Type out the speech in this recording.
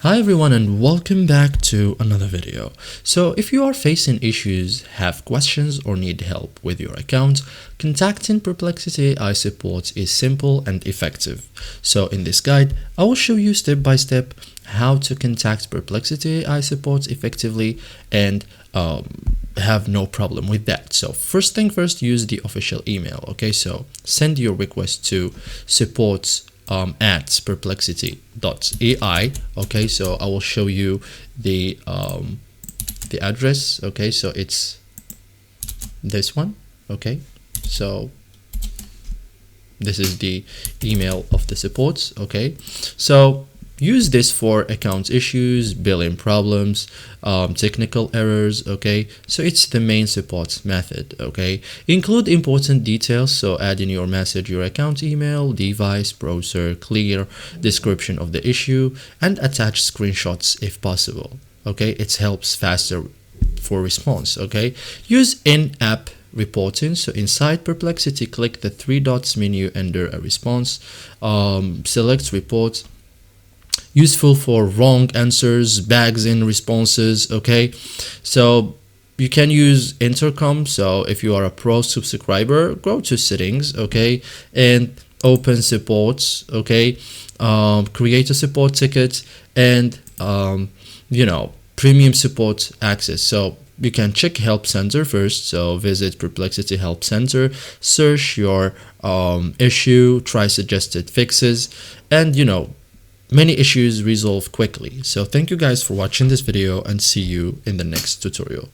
Hi everyone and welcome back to another video. So if you are facing issues, have questions or need help with your account, contacting Perplexity AI Support is simple and effective. So in this guide, I will show you step by step how to contact Perplexity AI Support effectively and have no problem with that. So first thing first, use the official email. Okay, so send your request to support at perplexity.ai. Okay, so I will show you the address. Okay, so it's this one. Okay, so this is the email of the support. Okay, so use this for account issues, billing problems, technical errors. Okay, so it's the main support method. Okay, include important details, so add in your message your account email, device, browser, clear description of the issue, and attach screenshots if possible. Okay, it helps faster for response. Okay, use in-app reporting. So inside Perplexity, click the three dots menu under a response, select report. Useful for wrong answers, bags in responses. Okay, so you can use intercom. So if you are a pro subscriber, go to settings. Okay, and open supports. Okay, create a support ticket and premium support access. So you can check help center first. So visit Perplexity help center, search your issue, try suggested fixes, and many issues resolve quickly. So thank you guys for watching this video and see you in the next tutorial.